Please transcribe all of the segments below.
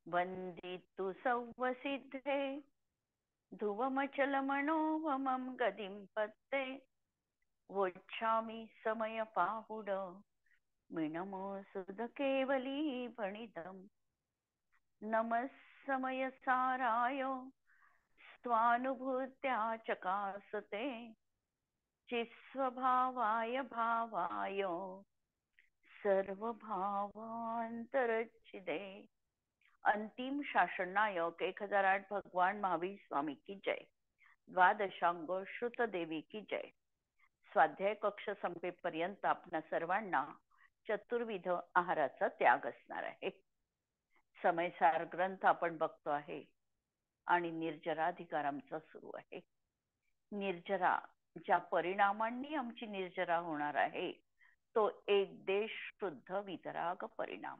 वन्दितु सौवसिद्धे ध्रुवमचलमनोवमं गतिं पत्ते वोच्छामि समयपाहुड मिनमोऽसुधकेवली भणितम् नमः समयसाराय स्वानुभूत्या चकासते चित्स्वभावाय भावाय सर्वभावांतरच्छिदे। अंतिम शासन नायक 1008 भगवान महावीर स्वामी की जय। द्वादशांग श्रुत देवी की जय। स्वाध्याय कक्ष संपेपर्यंत आपणा सर्वांना चतुर्विध आहाराचा त्याग असणार आहे। समयसार ग्रंथ आपण बघतो आहे आणि निर्जराधिकार आमचा सुरू आहे। निर्जरा ज्या परिणामांनी आमची निर्जरा होणार आहे तो एक देश शुद्ध वितराग परिणाम।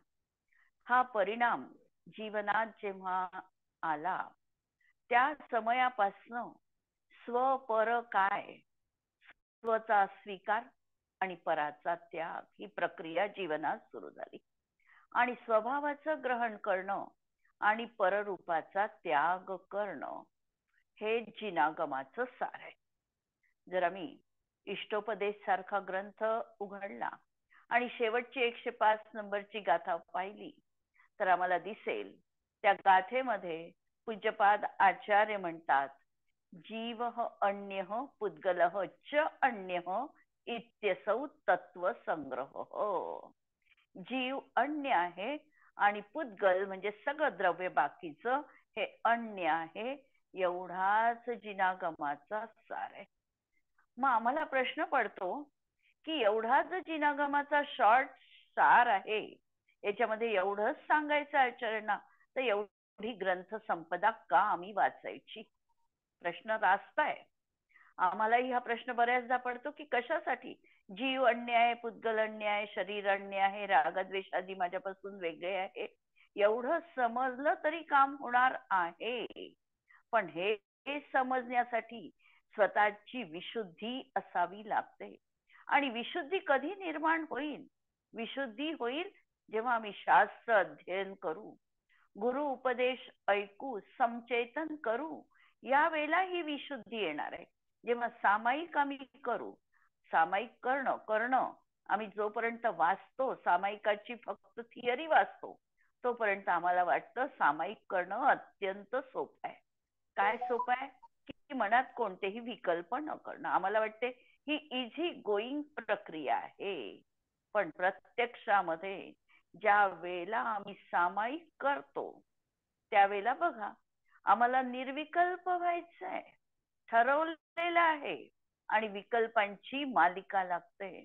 हा परिणाम जीवनात जेव्हा आला त्या समयापासून स्व पर काय, स्वचा स्वीकार आणि पराचा त्याग ही प्रक्रिया जीवनात सुरू झाली आणि स्वभावाचं ग्रहण करणं आणि पररूपाचा त्याग करणं हे जिनागमाचं सार आहे। जर आम्ही इष्टोपदेश सारखा ग्रंथ उघडला आणि शेवटची 105 नंबरची गाथा पाहिली तर आम्हाला दिसेल त्या गाथेमध्ये पूज्यपाद आचार्य म्हणतात, जीव अन्य पुद्गल च अन्य इत्यसौ तत्व संग्रह। जीव अन्य आहे आणि पुद्गल म्हणजे सगळं द्रव्य बाकीचं हे अन्य आहे, एवढाच जिनागमाचा सार आहे। मग आम्हाला प्रश्न पडतो की एवढाच जिनागमाचा शॉर्ट सार आहे, याच्यामध्ये एवढंच सांगायचं आचरणा, तर एवढी ग्रंथ संपदा का आम्ही वाचायची? प्रश्न रास्त आहे। आम्हालाही हा प्रश्न बऱ्याचदा पडतो की कशासाठी जीव अन्य आहे, पुद्गल अन्य आहे, शरीर अन्य आहे, रागद्वेषादी माझ्यापासून वेगळे आहे, एवढं समजलं तरी काम होणार आहे। पण हे समजण्यासाठी स्वतःची विशुद्धी असावी लागते। आणि विशुद्धी कधी निर्माण होईल? विशुद्धी होईल जेव्हा आम्ही शास्त्र अध्ययन करू, गुरु उपदेश ऐकू, समचेतन करू, या वेळेला ही विशुद्धी येणार आहे। जेव्हा सामायिक आम्ही करू, सामायिक करणं आम्ही जोपर्यंत वाचतो, सामायिकाची फक्त थिअरी वाचतो, तोपर्यंत आम्हाला वाटतं सामायिक करणं अत्यंत सोपं आहे। काय सोपं आहे? की मनात कोणतेही विकल्प न करणं। आम्हाला वाटते ही इझी गोईंग प्रक्रिया आहे, पण प्रत्यक्षामध्ये ज्या वेळेला आम्ही सामायिक करतो त्यावेळेला बघा, आम्हाला निर्विकल्प व्हायचंय, ठरवलेलं आहे आणि विकल्पांची मालिका लागते।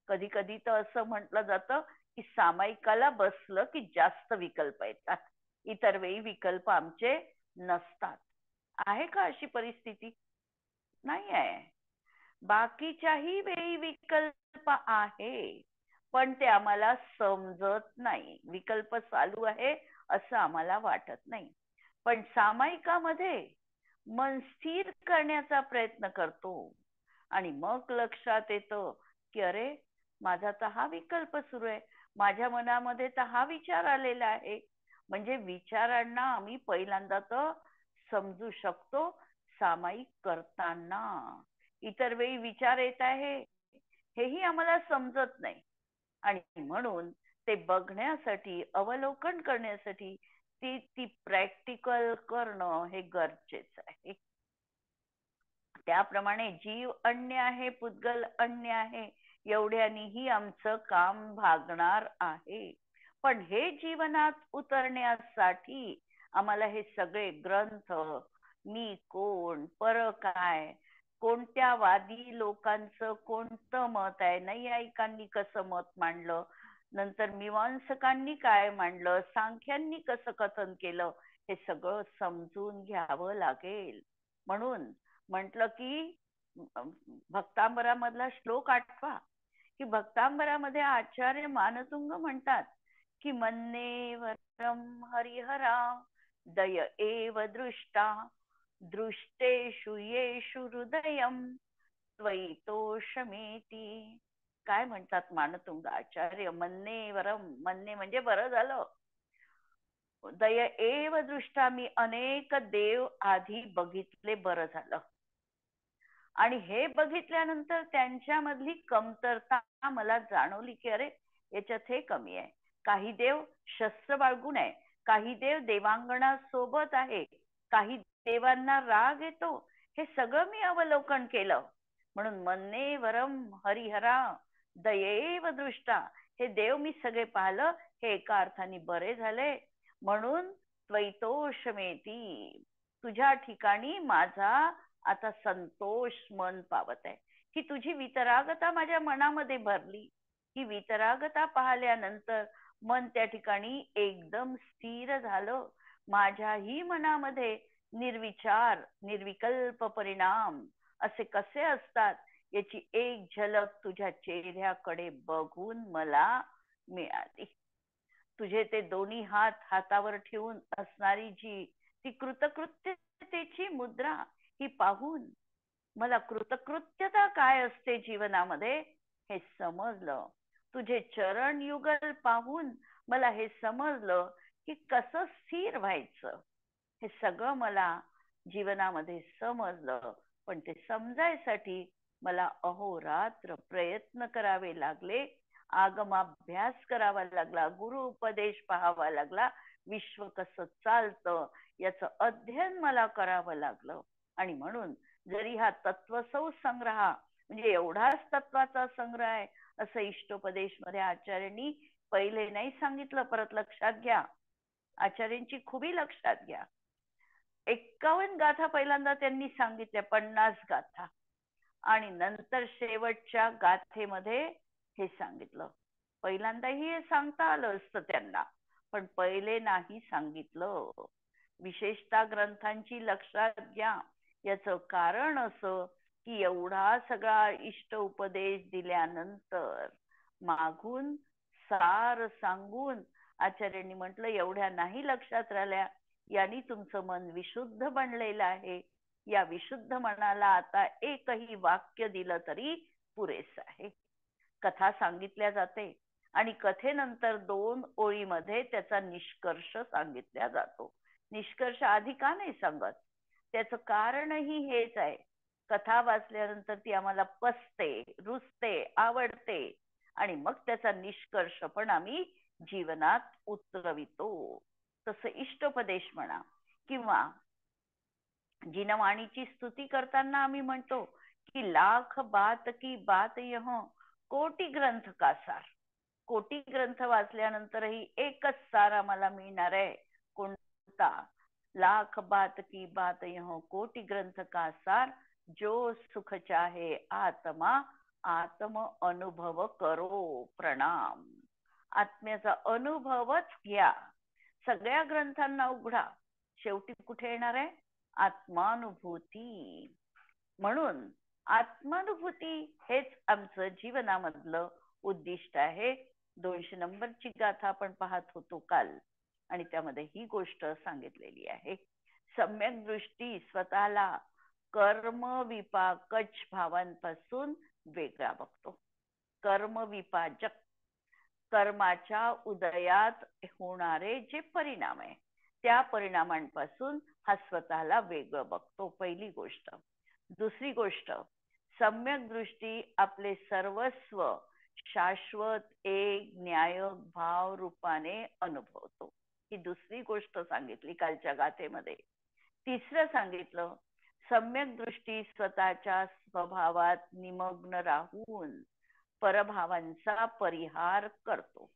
कधी कधी तर असं म्हटलं जातं की सामायिकाला बसलं की जास्त विकल्प येतात, इतर वेळी विकल्प आमचे नसतात। आहे का अशी परिस्थिती? नाही आहे। बाकीच्याही वेळी विकल्प आहे, पण ते आम्हाला समजत नाही। विकल्प चालू आहे असं आम्हाला वाटत नाही, पण सामायिकामध्ये मन स्थिर करण्याचा प्रयत्न करतो आणि मग लक्षात येतं की अरे, माझा तर हा विकल्प सुरू आहे, माझ्या मनामध्ये तर हा विचार आलेला आहे। म्हणजे विचारांना आम्ही पहिल्यांदा तर समजू शकतो सामायिक करताना। इतर वेळी विचार येत आहे हेही आम्हाला समजत नाही आणि म्हणून ते बघण्यासाठी, अवलोकन करण्यासाठी ती प्रॅक्टिकल करणं हे गरजेचं आहे। त्याप्रमाणे जीव अन्य आहे, पुद्गल अन्य आहे, एवढ्यानीही आमचं काम भागणार आहे। पण हे जीवनात उतरण्यासाठी आम्हाला हे सगळे ग्रंथ, मी कोण, पर काय, कोणत्या वादी लोकांचं कोणतं मत आहे, नैयायिकांनी कसं मत मांडलं, नंतर मीमांसकांनी काय मांडलं, सांख्यांनी कसं कथन केलं, हे सगळं समजून घ्यावं लागेल। म्हणून म्हटलं की भक्तांबरामधला श्लोक आठवा की भक्तांबरामध्ये आचार्य मानतुंग म्हणतात की मन्ने वरम हरिहरा दय एव दृष्टा दृष्टेषु येषु हृदयम त्वयितोषमेती। काय म्हणतात मानतुंग आचार्य? मन्ने वरम, मन्ने म्हणजे बरं झालं, दय एव दृष्टा, मी अनेक देव आधी बघितले, बरं झालं. आणि हे बघितल्यानंतर त्यांच्यामधली कमतरता मला जाणवली की अरे याच्यात हे कमी आहे. काही देव शस्त्र बाळगून आहे, काही देव देवांगणा सोबत आहे, काही देवांना राग येतो. हे सगळं मी अवलोकन केलं. म्हणून मन्ने वरम हरिहरा दयेव दृष्टा, हे देव मी सगळे पाहिलं, हे एका अर्थाने बरे झाले. म्हणून त्वैतोषमेती, तुझ्या ठिकाणी माझा आता संतोष मन पावत आहे, की तुझी वितरागता माझ्या मनामध्ये भरली. ही वितरागता पाहिल्यानंतर मन त्या ठिकाणी एकदम स्थिर झालं. माझ्याही मनामध्ये निर्विचार निर्विकल्प परिणाम असे कसे असतात याची एक झलक तुझ्या चेहऱ्याकडे बघून मला मिळाली. तुझे ते दोन्ही हात हातावर ठेवून असणारी जी ती कृतकृत्यतेची मुद्रा, ही पाहून मला कृतकृत्यता काय असते जीवनामध्ये हे समजलं. तुझे चरण युगल पाहून मला हे समजलं की कसं स्थिर व्हायचं. हे सगळं मला जीवनामध्ये समजलं. पण ते समजायसाठी मला अहोरात्र प्रयत्न करावे लागले, आगमाभ्यास करावा लागला, गुरु उपदेश पाहावा लागला, विश्व कसं चालतं याचं अध्ययन मला करावं लागलं. आणि म्हणून जरी हा तत्वसौ संग्रह म्हणजे एवढाच तत्वाचा संग्रह आहे असं इष्टोपदेश मध्ये आचार्यांनी पहिले नाही सांगितलं. परत लक्षात घ्या, आचार्यांची खुबी लक्षात घ्या. 51 गाथा पहिल्यांदा त्यांनी सांगितल्या, 50 गाथा, आणि नंतर शेवटच्या गाथेमध्ये हे सांगितलं. पहिल्यांदाही हे सांगता आलं असतं त्यांना, पण पहिले नाही सांगितलं. विशेषतः ग्रंथांची लक्षात घ्या. याचं कारण असं की एवढा सगळा इष्ट उपदेश दिल्यानंतर मागून सार सांगून आचार्यांनी म्हटलं एवढ्या नाही लक्षात राहिल्या, यांनी तुमचं मन विशुद्ध बनलेलं आहे. या विशुद्ध मनाला आता एकही वाक्य दिलं तरी पुरेस आहे. कथा सांगितल्या जाते आणि कथेनंतर 2 ओळीमध्ये त्याचा निष्कर्ष सांगितला जातो. निष्कर्ष आधी का नाही सांगत? त्याचं कारणही हेच आहे. कथा वाचल्यानंतर ती आम्हाला पचते, रुचते, आवडते, आणि मग त्याचा निष्कर्ष पण आम्ही जीवनात उतरवितो. तसं इष्टोपदेश म्हणा किंवा जिनवाणीची स्तुती करताना आम्ही म्हणतो की लाख बात की बात यह कोटी ग्रंथ का सार. कोटी ग्रंथ वाचल्यानंतरही एकच सार आम्हाला मिळणार आहे. कोणता? लाख बात की बात यह कोटी ग्रंथ का सार, जो सुख चाहे आत्मा आत्म अनुभव करो प्रणाम. आत्म्याचा अनुभवच घ्या. सगळ्या ग्रंथांना उघडा, शेवटी कुठे येणार आहे? आत्मानुभूती. म्हणून आत्मानुभूती हेच आमचं जीवनामधलं उद्दिष्ट आहे. 200 नंबरची गाथा आपण पाहत होतो काल, आणि त्यामध्ये ही गोष्ट सांगितलेली आहे. सम्यक दृष्टी स्वतःला कर्म विपाकच भावांपासून वेगळा बघतो. कर्म विपाजक, कर्माच्या उदयात होणारे जे परिणाम आहे त्या परिणामांपासून हा स्वतःला वेगळं बघतो. पहिली गोष्ट. दुसरी गोष्ट, सम्यक दृष्टी आपले सर्वस्व शाश्वत एक न्यायक भाव रूपाने अनुभवतो. ही दुसरी गोष्ट सांगितली कालच्या गाथेमध्ये. तिसरं सांगितलं, सम्यक दृष्टी स्वतःच्या स्वभावात निमग्न राहून परभावांचा परिहार करतो.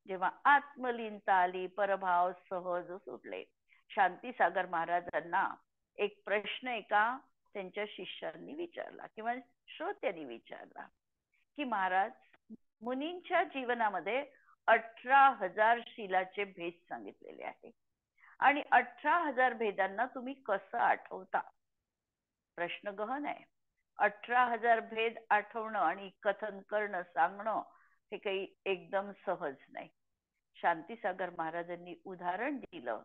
जेव्हा आत्मलीनता आली, परभाव सहज सुटले. शांतीसागर महाराजांना एक प्रश्न एका त्यांच्या शिष्यांनी विचारला किंवा श्रोत्यांनी विचारला की महाराज, मुनींच्या जीवनामध्ये 18,000 शीलाचे भेद सांगितलेले आहे आणि 18,000 भेदांना तुम्ही कसं आठवता? प्रश्न गहन आहे. 18,000 भेद आठवणं आणि कथन करणं, सांगणं हे काही एकदम सहज नाही. शांतीसागर महाराजांनी उदाहरण दिलं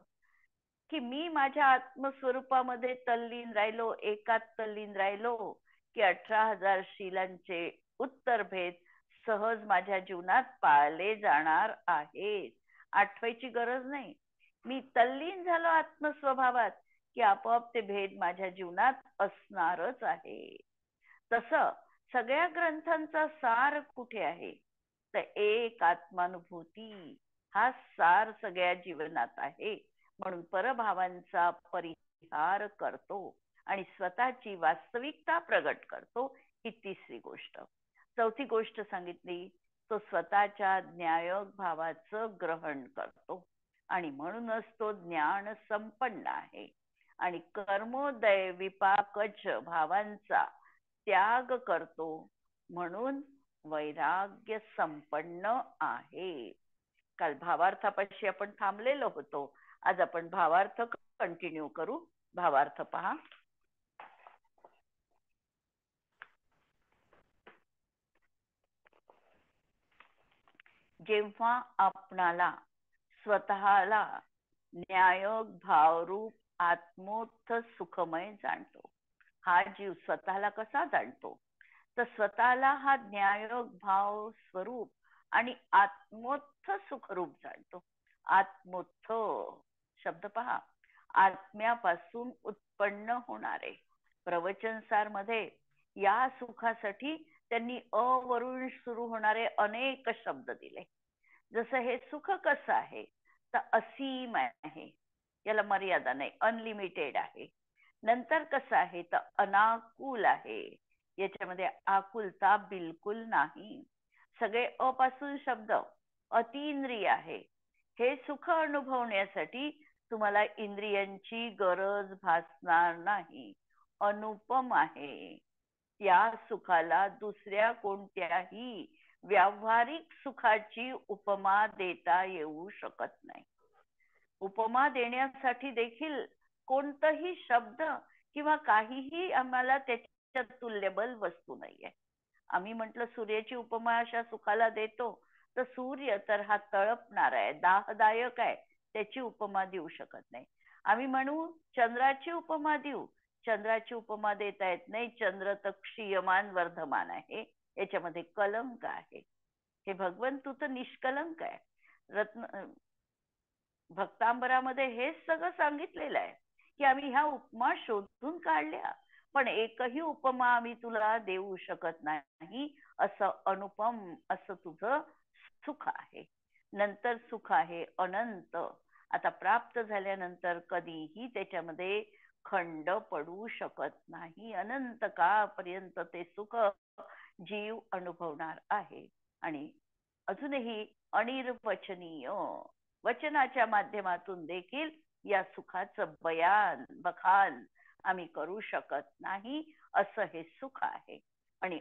की मी माझ्या आत्मस्वरूपामध्ये तल्लीन राहिलो, एकात तल्लीन राहिलो की 18,000 शीलांचे उत्तर भेद सहज माझ्या जीवनात पाळले जाणार आहेत. आठवायची गरज नाही. मी तल्लीन झालो आत्मस्वभावात की आपोआप ते भेद माझ्या जीवनात असणारच आहे. तसं सगळ्या ग्रंथांचा सार कुठे आहे, तर एक आत्मानुभूती हा सार सगळ्या जीवनात आहे. म्हणून परभावांचा परिहार करतो आणि स्वतःची वास्तविकता प्रगट करतो. ही तिसरी गोष्ट. चौथी गोष्ट सांगितली, तो स्वतःच्या ज्ञायक भावाचं ग्रहण करतो आणि म्हणूनच तो ज्ञान संपन्न आहे. आणि कर्मोदय विपाकच भावांचा त्याग करतो म्हणून वैराग्य संपन्न आहे. काल भावार्थापाशी आपण थांबलेलो होतो. आज आपण भावार्थ कंटिन्यू करू. भावार्थ पहा. जेव्हा आपणाला स्वतःला न्यायक भावरूप आत्मोत्थ सुखमय जाणतो. हा जीव स्वतःला कसा जाणतो, तर स्वतःला हा न्यायक भाव स्वरूप आणि आत्मोत्थ सुखरूप जाणतो. आत्मोत्थ शब्द पहा, आत्म्यापासून उत्पन्न होणारे. प्रवचनसार मध्ये या सुखासाठी त्यांनी वरून सुरू होणारे अनेक शब्द दिले. जसं हे सुख कसं आहे, तर असीम आहे, याला मर्यादा नाही, अनलिमिटेड आहे. नंतर कसं आहे, तर अनाकुल आहे, याच्यामध्ये आकुलता बिलकुल नाही. सगळे अपासून शब्द. अतिंद्रिय आहे. हे सुख अनुभवण्यासाठी तुम्हाला इंद्रियांची गरज भासणार नाही. अनुपम आहे. त्या सुखाला दुसऱ्या कोणत्याही व्यावहारिक सुखाची उपमा देता येऊ शकत नाही. उपमा देण्यासाठी देखील कोणताही शब्द किंवा काहीही आम्हाला त्याच्यात तुल्यबल वस्तू नाहीये. आम्ही म्हटलं सूर्याची उपमा अशा सुखाला देतो, तर सूर्य तर हा तळपणार आहे, दाहदायक आहे, त्याची उपमा देऊ शकत नाही. आम्ही म्हणू चंद्राची उपमा देऊ, चंद्राची उपमा देता येत नाही. चंद्र तर क्षीयमान वर्धमान आहे, याच्यामध्ये कलंक आहे. हे भगवंत तू तर निष्कलंक आहे. रत्न भक्तांबरामध्ये हेच सगळं सांगितलेलं आहे की आम्ही ह्या उपमा शोधून काढल्या, पण एकही उपमा आम्ही तुला देऊ शकत नाही. असं अनुपम असं तुझं सुख आहे. नंतर सुख आहे अनंत. आता प्राप्त झाल्यानंतर कधीही त्याच्यामध्ये खंड पडू शकत नाही. अनंत काळपर्यंत ते सुख जीव अनुभवणार आहे. आणि अजूनही अनिर्वचनीय, वचनाच्या माध्यमातून देखील या सुखाचं बयान बखान आम्ही करू शकत नाही. असं हे सुख आहे. आणि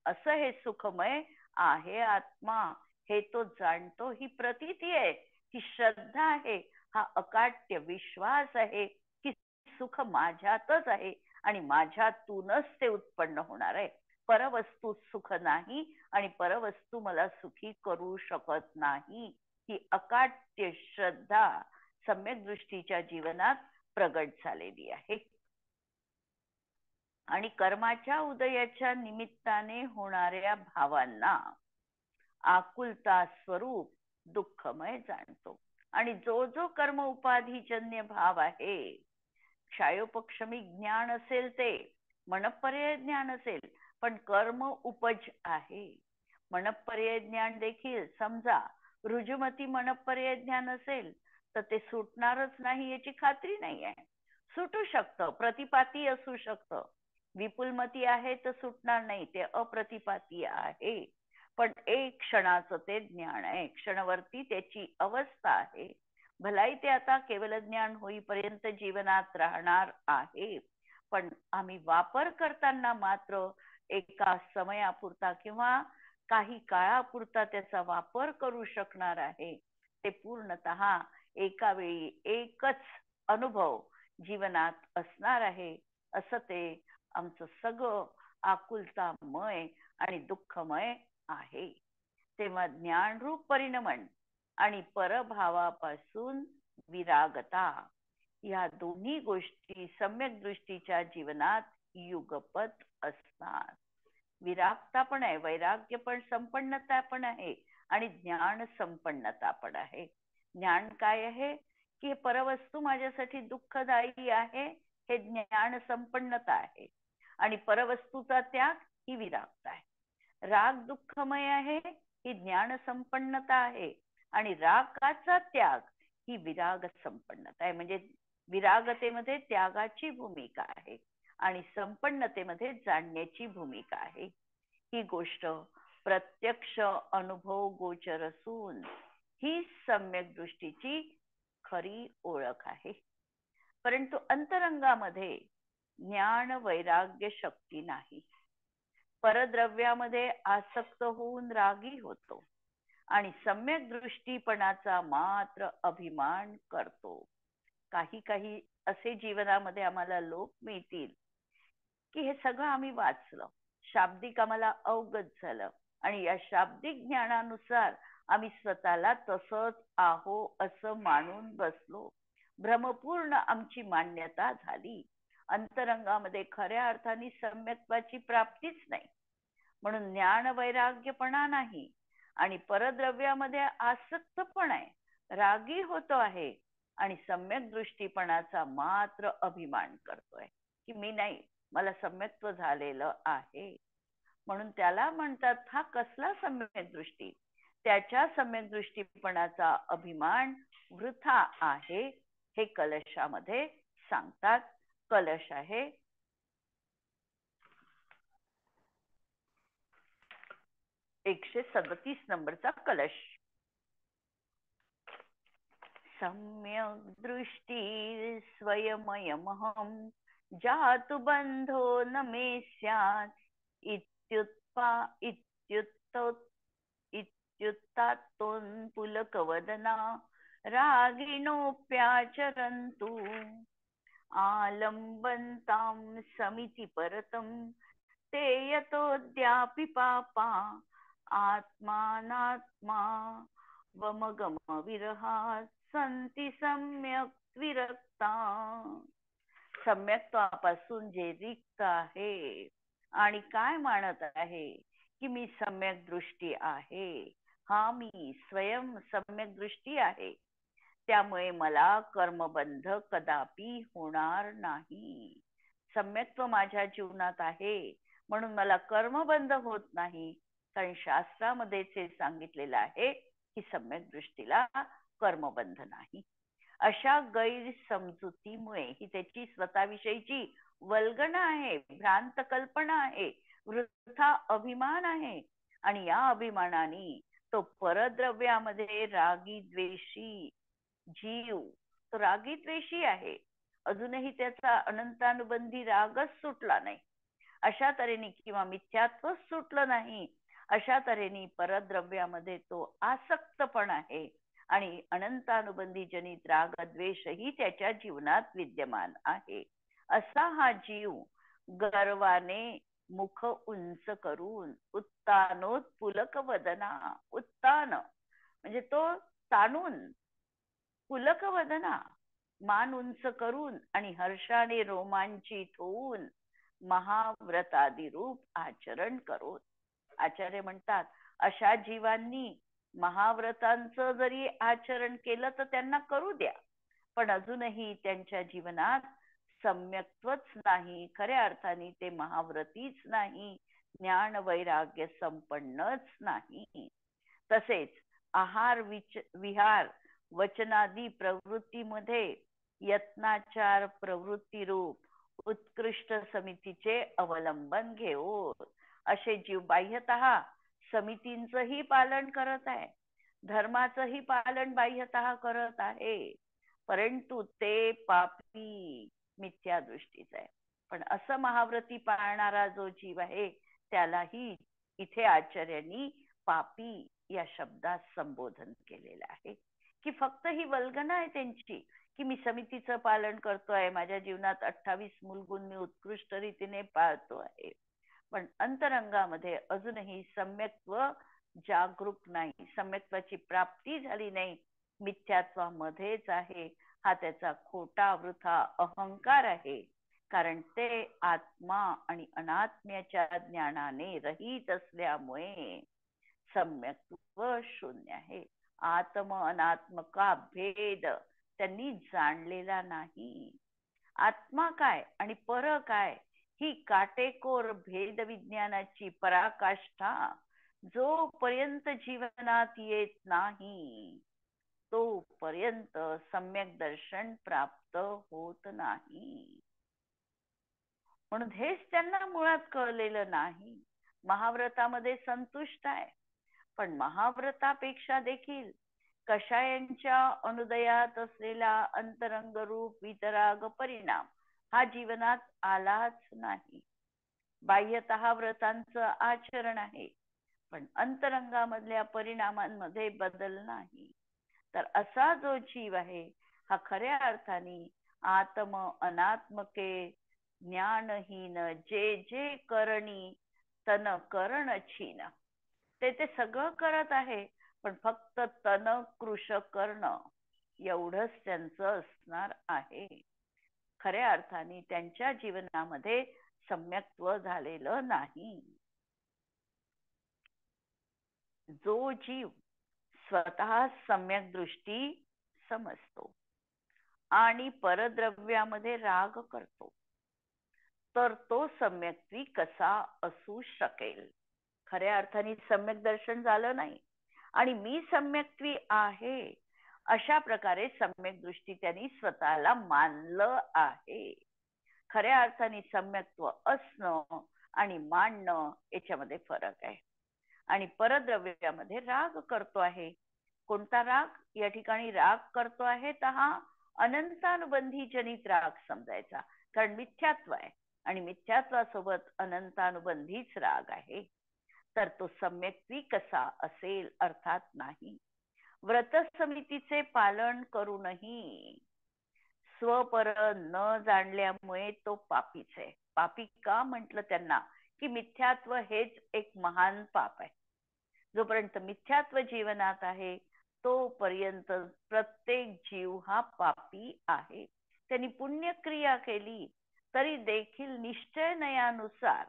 असं हे सुखमय आहे आत्मा, हे तो जाणतो. ही प्रतीती आहे, ही श्रद्धा आहे, हा अकाट्य विश्वास आहे की सुख माझ्यातच आहे आणि माझ्यातूनच ते उत्पन्न होणार आहे. परवस्तू सुख नाही आणि परवस्तू मला सुखी करू शकत नाही. ही अकाट्य श्रद्धा सम्यक दृष्टीच्या जीवनात प्रगट झालेली आहे. आणि कर्माच्या उदयाच्या निमित्ताने होणाऱ्या भावांना आकुलता स्वरूप दुःखमय जाणतो. आणि जो जो कर्म उपाधिजन्य भाव आहे, क्षायोपक्षमी ज्ञान असेल ते, मनपर्याय ज्ञान असेल, पण कर्म उपज आहे. मनपर्याय ज्ञान देखील समजा रुजुमती मनपर्याय ज्ञान असेल तर ते सुटणारच नाही याची खात्री नाही आहे. सुटू शकतं, प्रतिपाती असू शकतं. विपुलमती आहे तर सुटणार नाही, ते अप्रतिपाती आहे. पण एक क्षणाचं ते ज्ञान आहे, क्षणवर्ती त्याची अवस्था आहे. भलाई ते आता केवल ज्ञान होईपर्यंत जीवनात राहणार आहे. पण आम्ही वापर करताना मात्र एका समयापुरता किंवा काही काळापुरता त्याचा वापर करू शकणार आहे. ते पूर्णतः एका वेळी एकच अनुभव जीवनात असणार आहे. असं ते आमचं सगळं आकुलतामय आणि दुःखमय आहे. तेव्हा ज्ञानरूप परिणमन आणि परभावापासून विरागता, या दोन्ही गोष्टी सम्यक दृष्टीच्या जीवनात युगपत असतात. विरागता पण आहे, वैराग्य पण, संपन्नता पण आहे आणि ज्ञान संपन्नता पण आहे. ज्ञान काय आहे, की परवस्तू माझ्यासाठी दुःखदायी आहे, हे ज्ञान संपन्नता आहे. आणि परवस्तूचा त्याग ही विरागता आहे. राग दुःखमय आहे, ही ज्ञान संपन्नता आहे. आणि रागाचा त्याग ही विराग संपन्नता आहे. म्हणजे विरागतेमध्ये त्यागाची भूमिका आहे आणि संपन्नतेमध्ये जाणण्याची भूमिका आहे. ही गोष्ट प्रत्यक्ष अनुभव गोचर असून ही सम्यक दृष्टीची खरी ओळख आहे. परंतु अंतरंगामध्ये ज्ञान वैराग्य शक्ती नाही. परद्रव्यामध्ये आसक्त होऊन रागी होतो आणि सम्यक दृष्टीपणाचा मात्र अभिमान करतो. काही काही असे जीवनामध्ये आम्हाला लोक मिळतील की हे सगळं आम्ही वाचलं, शाब्दिक आम्हाला अवगत झालं आणि या शाब्दिक ज्ञानानुसार आम्ही स्वतःला तसंच आहो असं मानून बसलो. भ्रमपूर्ण आमची मान्यता झाली. अंतरंगामध्ये खऱ्या अर्थाने सम्यक्त्वाची प्राप्तीच नाही. म्हणून ज्ञान वैराग्यपणा नाही आणि परद्रव्यामध्ये आसक्त पण आहे, रागी होतो आहे आणि सम्यक दृष्टीपणाचा मात्र अभिमान करतोय की मी नाही, मला सम्यक्त्व झालेलं आहे. म्हणून त्याला म्हणतात हा कसला सम्यक दृष्टी. त्याच्या सम्यक दृष्टीपणाचा अभिमान वृथा आहे हे कलशामध्ये सांगतात. कलश आहे 137 नंबरचा कलश. सम्यक दृष्टी स्वयमयमहं जातु बंधो न मे स्यात् इत्युत्तात्तोन्पुलकवदना रागिणोऽप्याचरन्तु आलम्बन्तां समिति परतं ते यतोऽद्यापि पापा आत्मानात्मा वमगम विरहात् संति सम्यक विरक्ता. सम्यक्त्वापासून जे रिक्त आहे आणि काय मानत आहे की मी सम्यक दृष्टी आहे, हा मी स्वयं सम्यक दृष्टी आहे, त्यामुळे मला कर्मबंध कदापि होणार नाही. सम्यक्त्व माझ्या जीवनात आहे म्हणून मला कर्मबंध होत नाही. कारण शास्त्रामध्येच हे सांगितलेलं आहे की सम्यक दृष्टीला कर्मबंध नाही. अशा गैरसमजुतीमुळे ही त्याची स्वतःविषयीची वल्गना आहे, भ्रांत कल्पना आहे, वृथा अभिमान आहे. आणि या अभिमानाने तो परद्रव्यामध्ये रागी द्वेषी जीव, तो रागी द्वेषी आहे. अजूनही त्याचा अनंतानुबंधी रागच सुटला नाही. अशा तऱ्हेने किंवा मिथ्यात्वच सुटलं नाही. अशा तऱ्हेने परद्रव्यामध्ये तो आसक्त पण आहे आणि अनंतानुबंधी जनित राग द्वेषही त्याच्या जीवनात विद्यमान आहे. असा हा जीव गर्वाने मुख उंच करून उत्तानोत्पुलक वदना, उत्तान म्हणजे तो ताणून, पुलक वदना मान उंच करून आणि हर्षाने रोमांचित होऊन महाव्रतादी रूप आचरण करो. आचार्य म्हणतात अशा जीवांनी महाव्रतांचं जरी आचरण केलं तर त्यांना करू द्या, पण अजूनही त्यांच्या जीवनात सम्यक्त्वच नाही. खऱ्या अर्थाने ते महाव्रतीच नाही, ज्ञान वैराग्य संपन्नच नाही. तसेच आहार विहार वचनादी प्रवृत्तीमध्ये यत्नाचार प्रवृत्ती रूप उत्कृष्ट समितीचे अवलंबन घेऊन असे जीव बाह्यतः समितींचंही पालन करत आहे, धर्माचंही पालन बाह्यतः करत आहे, परंतु ते पापी मिथ्या दृष्टीच आहे. पण असं महाव्रती पाळणारा जो जीव आहे त्यालाही इथे आचार्यांनी पापी या शब्दात संबोधन केलेलं आहे. की फक्त ही वल्गना आहे त्यांची की मी समितीचं पालन करतोय, माझ्या जीवनात 28 मूलगुण मी उत्कृष्ट रीतीने पाळतो आहे, पण अंतरंगामध्ये अजूनही सम्यक्त्व जागरूक नाही, सम्यक्त्वाची प्राप्ती झाली नाही, मिथ्यात्वामध्येच आहे. हा त्याचा खोटा वृथा अहंकार आहे. कारण ते आत्मा आणि अनात्म्याच्या ज्ञानाने रहित असल्यामुळे सम्यक्त्व शून्य आहे. आत्म अनात्म का भेद त्यांनी जाणलेला नाही. आत्मा काय आणि पर काय ही काटेकोर भेद विज्ञानाची पराकाष्ठा जोपर्यंत जीवनात येत नाही तोपर्यंत सम्यक दर्शन प्राप्त होत नाही. म्हणून हेच त्यांना मुळात कळलेलं नाही. महाव्रतामध्ये संतुष्ट आहे, पण महाव्रतापेक्षा देखील कषायांच्या अनुदयात असलेला अंतरंग रूप वितराग परिणाम हा जीवनात आलाच नाही. बाह्यतः व्रतांचं आचरण आहे, पण अंतरंगामधल्या परिणामांमध्ये बदल नाही. तर असा जो जीव आहे हा खऱ्या अर्थाने आत्म अनात्मके ज्ञानहीन जे जे करणी तन करण छीन, ते सगळं करत आहे, पण फक्त तन कृश करणं एवढंच त्यांचं असणार आहे. खऱ्या अर्थाने त्यांच्या जीवनामध्ये सम्यक्त्व झालेलं नाही. जो जीव स्वतः सम्यक दृष्टी समजतो आणि परद्रव्यामध्ये राग करतो तर तो सम्यक्त्वी कसा असू शकेल? खऱ्या अर्थाने सम्यक दर्शन झालं नाही आणि मी सम्यक्त्वी आहे अशा प्रकारे सम्यक दृष्टी त्यांनी स्वतःला मानलं आहे. खऱ्या अर्थाने सम्यक्त्व असणं आणि मानणं याच्यामध्ये फरक आहे. आणि परद्रव्यामध्ये राग करतो आहे. कोणता राग? या ठिकाणी राग करतो आहे तर हा अनंतानुबंधी जनित राग समजायचा, कारण मिथ्यात्व आहे आणि मिथ्यात्वासोबत अनंतानुबंधीच राग आहे. तर तो सम्यक्त्वी कसा असेल? अर्थात नाही. व्रत समितीचे पालन करूनही स्वपर न जाणल्यामुळे तो पापीच आहे. पापी का म्हटलं त्यांना? की मिथ्यात्व हेच एक महान पाप आहे. जोपर्यंत मिथ्यात्व जीवनात आहे तोपर्यंत प्रत्येक जीव हा पापी आहे. त्यांनी पुण्यक्रिया केली तरी देखील निश्चयनयानुसार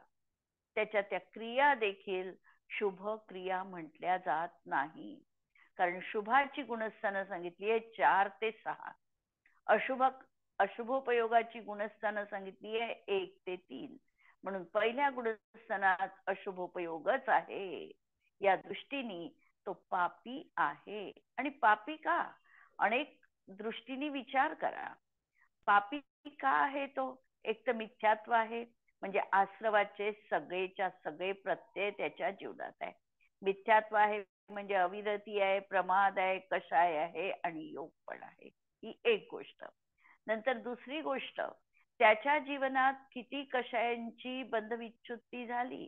त्याच्या त्या क्रिया देखील शुभ क्रिया म्हटल्या जात नाही. कारण शुभाची गुणस्थानं सांगितली आहे 4 ते 6, अशुभोपयोगाची गुणस्थानं सांगितली आहे 1 ते 3. म्हणून पहिल्या गुणस्थानात अशुभोपयोगच आहे. या दृष्टीने तो पापी आहे. आणि पापी का? अनेक दृष्टीने विचार करा. पापी का आहे तो? एक तर मिथ्यात्व आहे, म्हणजे आश्रवाचे सगळेच्या सगळे प्रत्यय त्याच्या जीवनात आहे. मिथ्यात्व आहे म्हणजे अविरती आहे, प्रमाद आहे, कषाय आहे आणि योग पण आहे. ही एक गोष्ट. नंतर दुसरी गोष्ट, त्याच्या जीवनात किती कषायांची बंधविच्छुत्ती झाली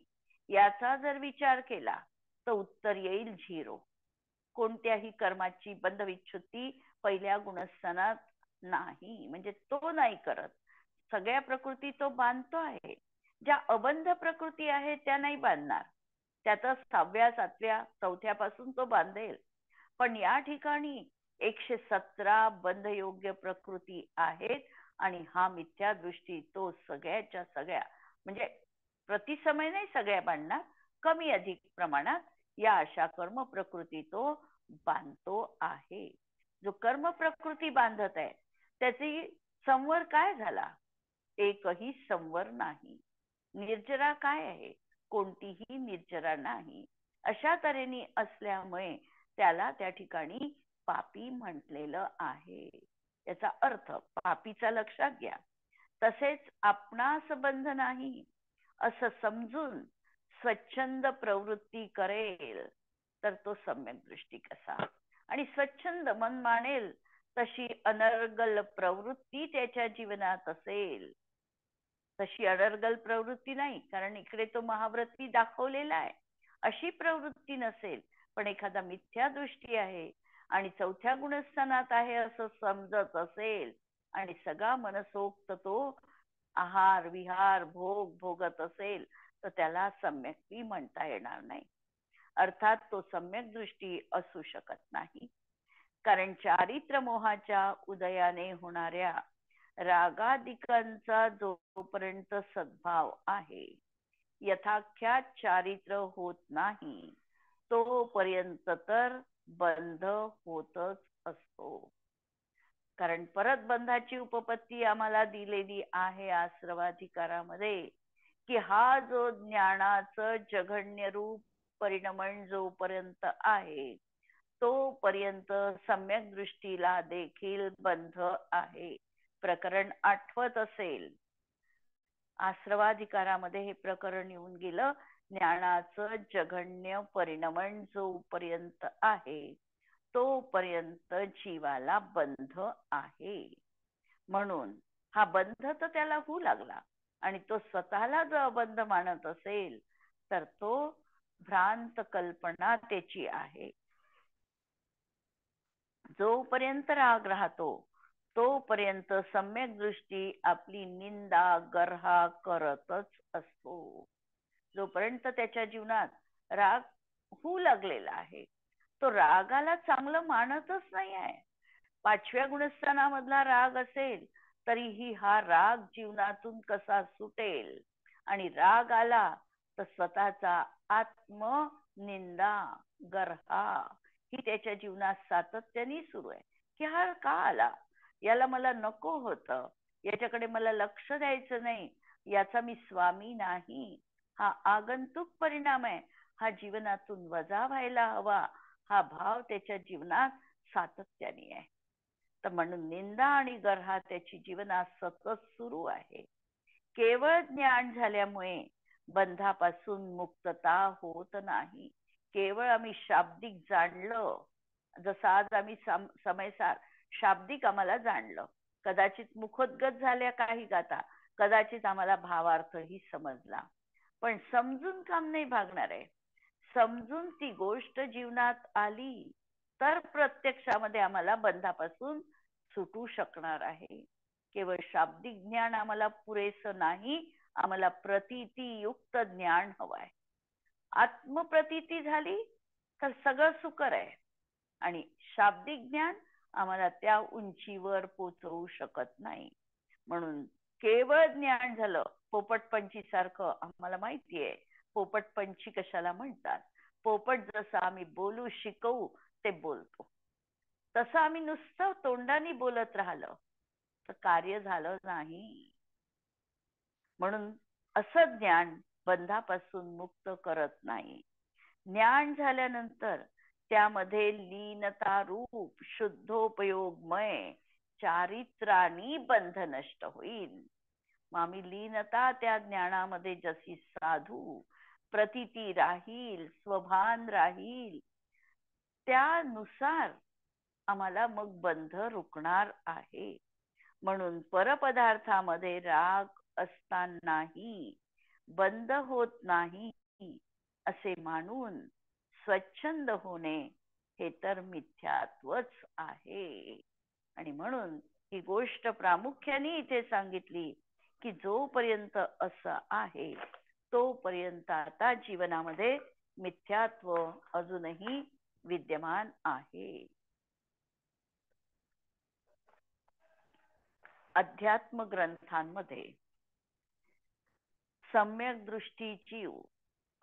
याचा जर विचार केला तर उत्तर येईल 0. कोणत्याही कर्माची बंधविच्छुत्ती पहिल्या गुणस्थानात नाही, म्हणजे तो नाही करत. सगळ्या प्रकृती तो बांधतो आहे. ज्या अबंध प्रकृती आहेत त्या नाही बांधणार, त्याचा 6व्या 7व्या 4थ्या पासून तो बांधेल. पण या ठिकाणी 117 बंधयोग्य प्रकृती आहेत आणि हा मिथ्या दृष्टी तो सगळ्याच्या सगळ्या, म्हणजे प्रतिसमय नाही सगळ्या बांधणार, कमी अधिक प्रमाणात या अशा कर्म प्रकृती तो बांधतो आहे. जो कर्म प्रकृती बांधत आहे त्याची संवर काय झाला? एकही संवर नाही. निर्जरा काय आहे? कोणतीही निर्जरा नाही. अशा तऱ्हेने असल्यामुळे त्याला त्या ठिकाणी पापी म्हटलेलं आहे. याचा अर्थ पापीचा लक्षात घ्या. तसेच आपणास बंध नाही असं समजून स्वच्छंद प्रवृत्ती करेल तर तो सम्यक दृष्टी कसा? आणि स्वच्छंद मन मानेल तशी अनर्गल प्रवृत्ती त्याच्या जीवनात असेल, तशी अनर्गल प्रवृत्ती नाही, कारण इकडे तो महाव्रती दाखवलेला आहे. अशी प्रवृत्ती नसेल, पण एखादा मिथ्या दृष्टी आहे आणि 4थ्या गुणस्थानात आहे असं समजत असेल आणि सगळा मनसोक्त तो आहार विहार भोग भोगत असेल तर त्याला सम्यक्ती म्हणता येणार नाही. अर्थात तो सम्यक दृष्टी असू शकत नाही. कारण चारित्र मोहाच्या उदयाने होणाऱ्या रागादिकांचा जोपर्यंत सद्भाव आहे, यथाख्यात चारित्र होत नाही तोपर्यंत तर बंध होतच असतो. कारण परत बंधाची उपपत्ती आम्हाला दिलेली आहे आश्रवाधिकारामध्ये, की हा जो ज्ञानाचं जघन्य रूप परिणमन जोपर्यंत आहे तोपर्यंत सम्यक दृष्टीला देखील बंध आहे. प्रकरण आठवत असेल, आश्रवाधिकारामध्ये हे प्रकरण येऊन गेलं. ज्ञानाचं जघन्य परिणमन जोपर्यंत आहे तोपर्यंत जीवाला बंध आहे. म्हणून हा बंध तर त्याला होऊ लागला, आणि तो स्वतःला जो अबंध मानत असेल तर तो भ्रांत कल्पना त्याची आहे. जोपर्यंत राग राहतो तोपर्यंत सम्यक दृष्टी आपली निंदा गर्हा करतच असतो. जोपर्यंत त्याच्या जीवनात राग होऊ लागलेला आहे तो रागाला चांगलं मानतच नाही आहे. 5व्या गुणस्थानामधला राग असेल तरीही हा राग जीवनातून कसा सुटेल, आणि राग आला तर स्वतःचा आत्म निंदा गर्हा ही त्याच्या जीवनात सातत्याने सुरू आहे. की हा का आला, याला मला नको होतं, याच्याकडे मला लक्ष द्यायचं नाही, याचा मी स्वामी नाही, हा आगंतुक परिणाम आहे, हा जीवनातून वजा व्हायला हवा, हा भाव त्याच्या जीवनात सातत्याने आहे. तर म्हणून निंदा आणि गर्हा त्याची जीवनात सतत सुरू आहे. केवळ ज्ञान झाल्यामुळे बंधापासून मुक्तता होत नाही. केवळ आम्ही शाब्दिक जाणलं, जसं आज आम्ही समयसार शाब्दिक आम्हाला जाणलं, कदाचित मुखोद्गत झाल्या काही गाता, कदाचित आम्हाला भावार्थही समजला, पण समजून काम नाही भागणार आहे. समजून ती गोष्ट जीवनात आली तर प्रत्यक्षामध्ये आम्हाला बंधापासून सुटू शकणार आहे. केवळ शाब्दिक ज्ञान आम्हाला पुरेसं नाही, आम्हाला प्रतितीयुक्त ज्ञान हवंय. आत्मप्रतीती झाली तर सगळं सुकर आहे, आणि शाब्दिक ज्ञान आम्हाला त्या उंचीवर पोचवू शकत नाही. म्हणून केवळ ज्ञान झालं, पोपटपंची सारखं आम्हाला माहितीये पोपटपंची कशाला म्हणतात. पोपट जसं आम्ही बोलू शिकवू ते बोलतो, तसं आम्ही नुसतं तोंडाने बोलत राहिलं तर कार्य झालं नाही. म्हणून असं ज्ञान बंधापासून मुक्त करत नाही. ज्ञान झाल्यानंतर त्यामध्ये लीनता रूप शुद्धोपयोगमय चारित्रानी बंध नष्ट होईल. मग आम्ही लीनता त्या ज्ञानामध्ये जशी साधू प्रतीती राहील, स्वभान राहील, त्यानुसार आम्हाला मग बंध रुकणार आहे. म्हणून परपदार्थामध्ये राग असतानाही बंद होत नाही असे मानून स्वच्छंद होणे हे तर मिथ्यात्वच आहे. आणि म्हणून ही गोष्ट प्रामुख्याने इथे सांगितली की जोपर्यंत असं आहे तोपर्यंत आता जीवनामध्ये मिथ्यात्व अजूनही विद्यमान आहे. अध्यात्म ग्रंथांमध्ये सम्यक दृष्टीची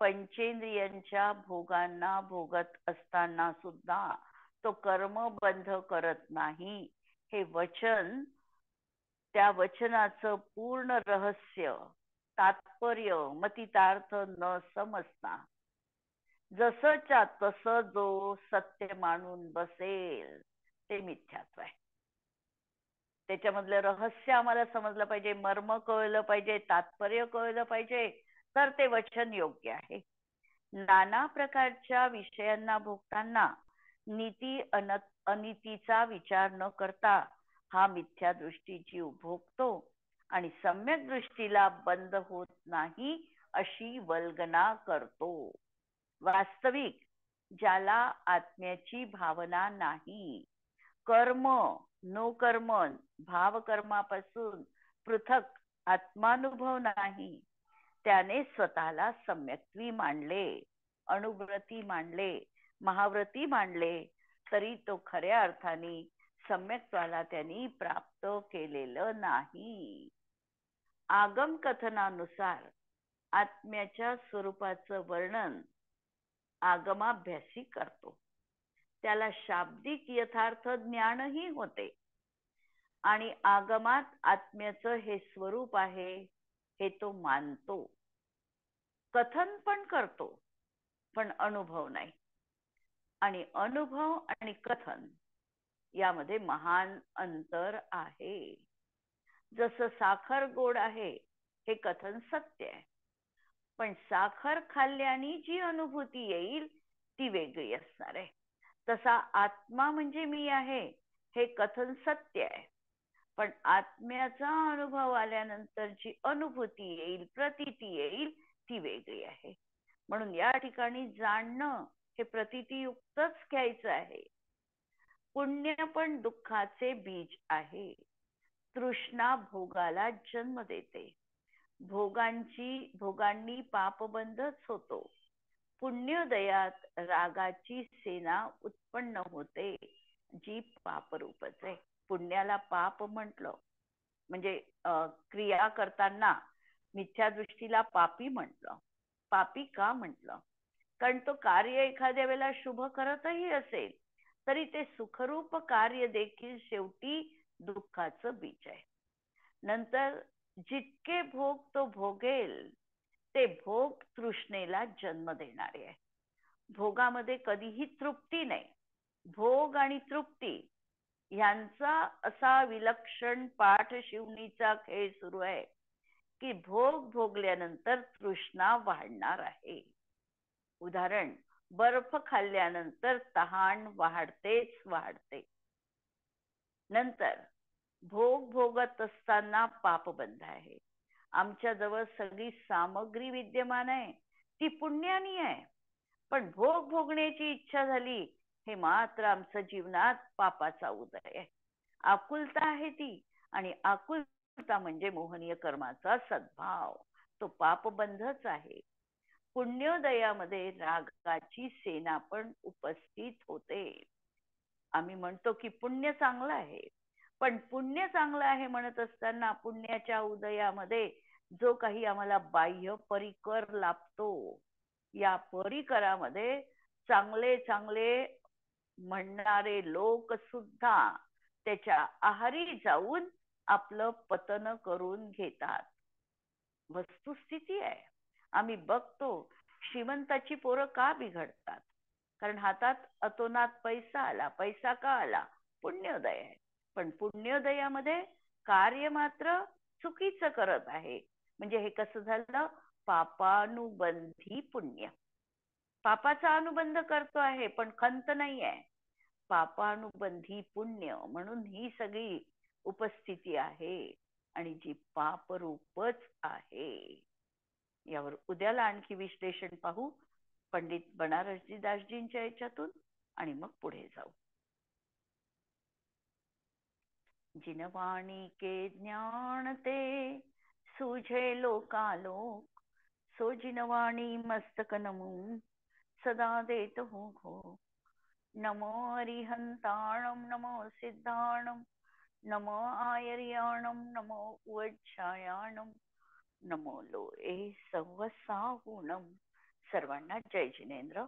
पंचेंद्रियांच्या भोगांना भोगत असताना सुद्धा तो कर्म बंध करत नाही हे वचन, त्या वचनाचं पूर्ण रहस्य तात्पर्य मतितार्थ न समजता जसंच्या तसं जो सत्य मानून बसेल ते मिथ्यात्व आहे. त्याच्यामधलं रहस्य आम्हाला समजलं पाहिजे, मर्म कळलं पाहिजे, तात्पर्य कळलं पाहिजे, तर ते वचन योग्य आहे. नाना प्रकारच्या विषयांना भोगताना नीती अनितीचा विचार न करता हा मिथ्या दृष्टी जीव भोगतो आणि सम्यक दृष्टीला बंद होत नाही अशी वल्गना करतो. वास्तविक ज्याला आत्म्याची भावना नाही, कर्म नो कर्म भावकर्मापासून पृथक आत्मानुभव नाही, त्याने स्वतःला सम्यक्त्वी मानले, अणुव्रती मानले, महाव्रती मानले, तरी तो खऱ्या अर्थाने सम्यक्त्वाला त्यांनी प्राप्त केलेलं नाही. आगम कथनानुसार आत्म्याच्या स्वरूपाचं वर्णन आगमाभ्यासी करतो, त्याला शाब्दिक यथार्थ ज्ञानही होते. आणि आगमात आत्म्याचं हे स्वरूप आहे हे तो मानतो, कथन पण करतो, पण अनुभव नाही. आणि अनुभव आणि कथन यामध्ये महान अंतर आहे. जसं साखर गोड आहे हे कथन सत्य आहे, पण साखर खाल्ल्याने जी अनुभूती येईल ती वेगळी असणार आहे. तसा आत्मा म्हणजे मी आहे हे कथन सत्य आहे, पण आत्म्याचा अनुभव आल्यानंतर जी अनुभूती येईल, प्रतीती येईल, ती वेगळी आहे. म्हणून या ठिकाणी जाणणं हे प्रतीतियुक्तच घ्यायचं आहे. पुण्य पण दुःखाचे बीज आहे. तृष्णा भोगाला जन्म देते. भोगांनी पापबंधच होतो. पुण्योदयात रागाची सेना उत्पन्न होते, जी पापरूपच आहे. पुण्याला पाप म्हटलं म्हणजे क्रिया करताना मिथ्या दृष्टीला पापी म्हटलं. पापी का म्हटलं? कारण तो कार्य एखाद्या वेळेला शुभ करतही असेल तरी ते सुखरूप कार्य देखील शेवटी दुःखाचं बीज आहे. नंतर जितके भोग तो भोगेल ते भोग तृष्णेला जन्म देणारे आहे. भोगामध्ये कधीही तृप्ती नाही. भोग आणि तृप्ती यांचा असा विलक्षण पाठ शिवणीचा खेळ सुरू आहे की भोग भोगल्यानंतर तृष्णा वाढणार आहे. उदाहरण, बर्फ खाल्ल्यानंतर तहान वाढतेच वाढते. नंतर भोग भोगत असताना पापबंध आहे. आमच्या जवळ सगळी सामग्री विद्यमान आहे, ती पुण्यानी आहे, पण भोग भोगण्याची इच्छा झाली हे मात्र आमच्या जीवनात पापाचा उदय आहे. आकुलता आहे ती, आणि आकुलता म्हणजे मोहनीय कर्माचा सद्भाव, तो पापबंधच आहे. पुण्योदयामध्ये रागाची सेना पण उपस्थित होते. आम्ही म्हणतो की पुण्य चांगलं आहे, पण पुण्य चांगलं आहे म्हणत असताना पुण्याच्या उदयामध्ये जो काही आम्हाला बाह्य परिकर लाभतो, या परिकरामध्ये चांगले चांगले म्हणणारे लोक सुद्धा त्याच्या आहारी जाऊन आपलं पतन करून घेतात. वस्तुस्थिती आहे. आम्ही बघतो श्रीमंताची पोरं का बिघडतात? कारण हातात अतोनात पैसा आला. पैसा का आला? पुण्योदय आहे. पण पुण्योदयामध्ये कार्य मात्र चुकीचं करत आहे. म्हणजे हे कसं झालं? पापानुबंधी पुण्य. पापाचा अनुबंध करतो आहे पण खंत नाही आहे. पापानुबंधी पुण्य म्हणून ही सगळी उपस्थिती आहे, आणि जी पापरूपच आहे. यावर उद्याला आणखी विश्लेषण पाहू पंडित बनारसजी दासजींच्या याच्यातून, आणि मग पुढे जाऊ. जिनवाणी के ज्ञान ते सूझे लोकालोक, सो जिनवाणी मस्तक नमून सदा देत हो घो. नमो अरिहंताणम नमो सिद्धाणम नमो आयर्याणम नमो उज्जायाणम नमो लोए सवसाहुणम. सर्वांना जय जिनेंद्र.